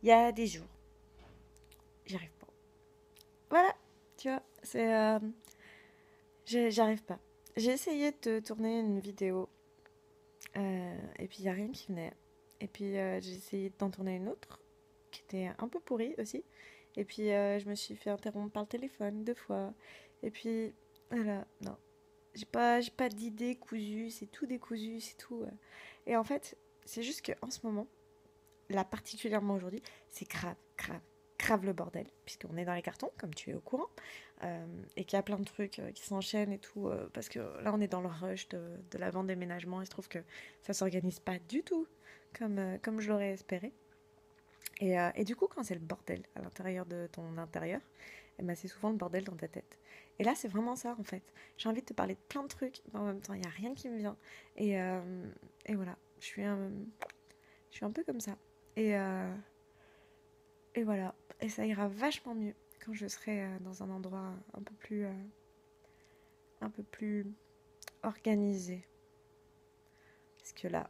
Il y a des jours, j'y arrive pas. Voilà, tu vois, j'arrive pas. J'ai essayé de tourner une vidéo et puis il n'y a rien qui venait. Et puis j'ai essayé d'en tourner une autre qui était un peu pourrie aussi. Et puis je me suis fait interrompre par le téléphone 2 fois. Et puis voilà, non. J'ai pas d'idée cousue, c'est tout décousu, c'est tout. Et en fait, c'est juste qu'en ce moment, là particulièrement aujourd'hui, c'est grave, grave, grave le bordel, puisqu'on est dans les cartons, comme tu es au courant, et qu'il y a plein de trucs qui s'enchaînent et tout, parce que là on est dans le rush de l'avant-déménagement, il se trouve que ça s'organise pas du tout comme je l'aurais espéré. Et du coup, quand c'est le bordel à l'intérieur de ton intérieur, eh ben, c'est souvent le bordel dans ta tête. Et là, c'est vraiment ça, en fait. J'ai envie de te parler de plein de trucs, mais en même temps, il n'y a rien qui me vient. Et, euh, et voilà, je suis un peu comme ça. Et, euh, et voilà, et ça ira vachement mieux quand je serai dans un endroit un peu plus organisé. Parce que là,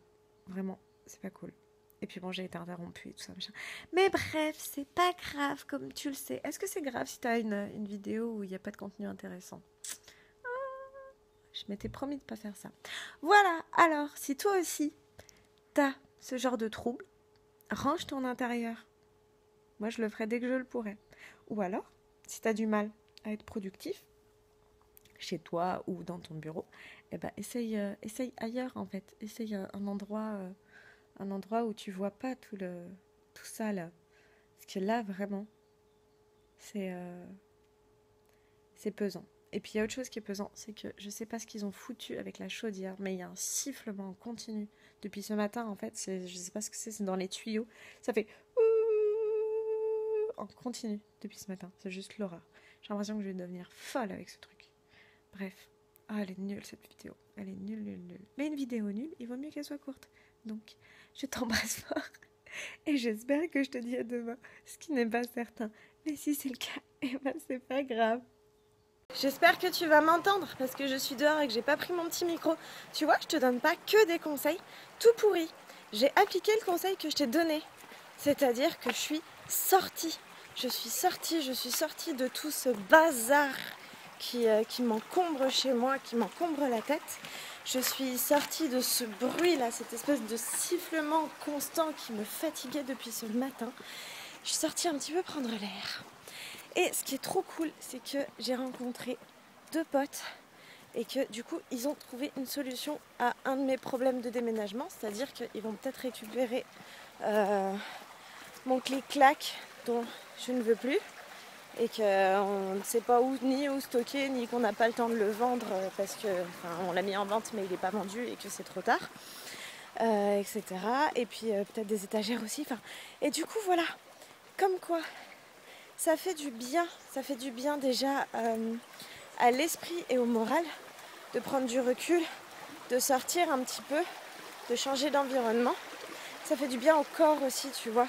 vraiment, c'est pas cool. Et puis bon, j'ai été interrompue et tout ça, machin. Mais bref, c'est pas grave, comme tu le sais. Est-ce que c'est grave si t'as une vidéo où il n'y a pas de contenu intéressant? Je m'étais promis de pas faire ça. Voilà, alors, si toi aussi, t'as ce genre de trouble, range ton intérieur. Moi, je le ferai dès que je le pourrai. Ou alors, si t'as du mal à être productif, chez toi ou dans ton bureau, eh ben, essaye ailleurs, en fait. Essaye un endroit où tu vois pas tout ça, là. Parce que là, vraiment, c'est c'est pesant. Et puis il y a autre chose qui est pesant, c'est que je sais pas ce qu'ils ont foutu avec la chaudière, mais il y a un sifflement continu depuis ce matin. En fait, je sais pas ce que c'est dans les tuyaux. Ça fait en continu depuis ce matin. C'est juste l'horreur. J'ai l'impression que je vais devenir folle avec ce truc. Bref, elle est nulle cette vidéo. Elle est nulle, nulle, nulle. Mais une vidéo nulle, il vaut mieux qu'elle soit courte. Donc, je t'embrasse fort et j'espère que je te dis à demain, ce qui n'est pas certain. Mais si c'est le cas, eh ben c'est pas grave. J'espère que tu vas m'entendre parce que je suis dehors et que j'ai pas pris mon petit micro. Tu vois, je te donne pas que des conseils tout pourris. J'ai appliqué le conseil que je t'ai donné. C'est-à-dire que je suis sortie. Je suis sortie de tout ce bazar qui m'encombre chez moi, qui m'encombre la tête. Je suis sortie de ce bruit-là, cette espèce de sifflement constant qui me fatiguait depuis ce matin. Je suis sortie un petit peu prendre l'air. Et ce qui est trop cool, c'est que j'ai rencontré 2 potes et que du coup, ils ont trouvé une solution à un de mes problèmes de déménagement, c'est-à-dire qu'ils vont peut-être récupérer mon clic-clac dont je ne veux plus et qu'on ne sait pas où stocker, ni qu'on n'a pas le temps de le vendre parce que, on l'a mis en vente mais il n'est pas vendu et que c'est trop tard, etc. Et puis peut-être des étagères aussi. Et du coup, voilà, comme quoi, ça fait du bien déjà à l'esprit et au moral de prendre du recul, de sortir un petit peu, de changer d'environnement. Ça fait du bien au corps aussi, tu vois.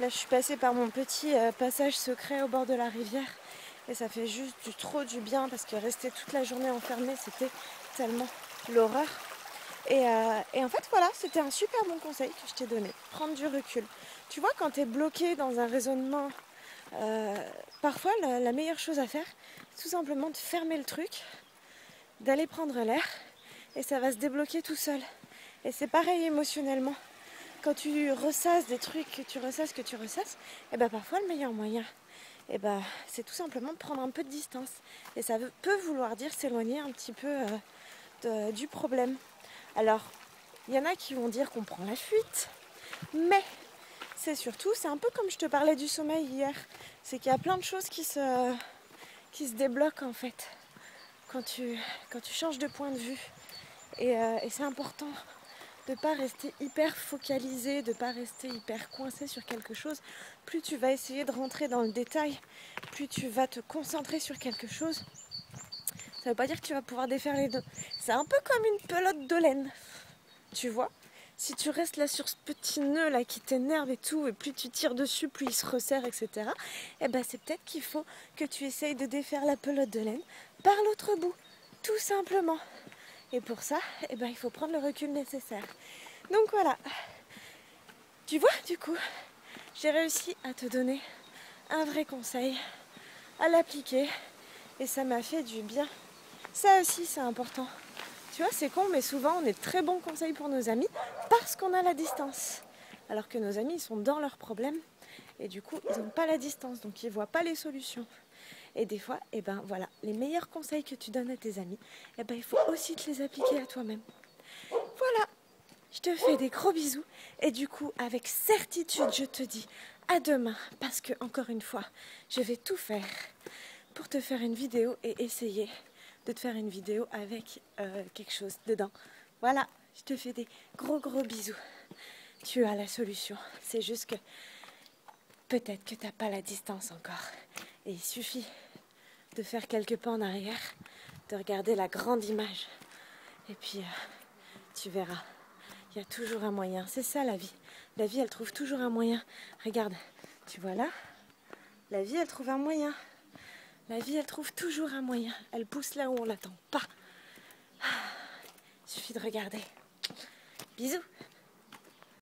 Là, je suis passée par mon petit passage secret au bord de la rivière et ça fait juste trop du bien parce que rester toute la journée enfermée, c'était tellement l'horreur. Et en fait, voilà, c'était un super bon conseil que je t'ai donné. Prendre du recul. Tu vois, quand tu es bloqué dans un raisonnement, parfois la meilleure chose à faire, c'est tout simplement de fermer le truc, d'aller prendre l'air et ça va se débloquer tout seul. Et c'est pareil émotionnellement. Quand tu ressasses des trucs, que tu ressasses, et ben parfois le meilleur moyen, et ben c'est tout simplement de prendre un peu de distance. Et ça peut vouloir dire s'éloigner un petit peu du problème. Alors, il y en a qui vont dire qu'on prend la fuite, mais c'est un peu comme je te parlais du sommeil hier, c'est qu'il y a plein de choses qui se débloquent en fait quand tu changes de point de vue. Et c'est important de ne pas rester hyper focalisé, de ne pas rester hyper coincé sur quelque chose. Plus tu vas essayer de rentrer dans le détail, plus tu vas te concentrer sur quelque chose. Ça ne veut pas dire que tu vas pouvoir défaire les deux. C'est un peu comme une pelote de laine, tu vois. Si tu restes là sur ce petit nœud là qui t'énerve et tout, et plus tu tires dessus, plus il se resserre, etc. Et ben c'est peut-être qu'il faut que tu essayes de défaire la pelote de laine par l'autre bout, tout simplement. Et pour ça, eh ben, il faut prendre le recul nécessaire. Donc voilà. Tu vois, du coup, j'ai réussi à te donner un vrai conseil, à l'appliquer, et ça m'a fait du bien. Ça aussi, c'est important. Tu vois, c'est con, mais souvent, on est de très bons conseils pour nos amis parce qu'on a la distance. Alors que nos amis, ils sont dans leurs problèmes, et du coup, ils n'ont pas la distance, donc ils ne voient pas les solutions. Et des fois, eh ben, voilà, les meilleurs conseils que tu donnes à tes amis, eh ben, il faut aussi te les appliquer à toi-même. Voilà, je te fais des gros bisous. Et du coup, avec certitude, je te dis à demain. Parce que, encore une fois, je vais tout faire pour te faire une vidéo et essayer de te faire une vidéo avec quelque chose dedans. Voilà, je te fais des gros bisous. Tu as la solution. C'est juste que peut-être que tu n'as pas la distance encore. Et il suffit de faire quelques pas en arrière, de regarder la grande image. Et puis, tu verras. Il y a toujours un moyen. C'est ça la vie. La vie, elle trouve toujours un moyen. Regarde, tu vois là? La vie, elle trouve un moyen. La vie, elle trouve toujours un moyen. Elle pousse là où on l'attend pas. Il suffit de regarder. Bisous.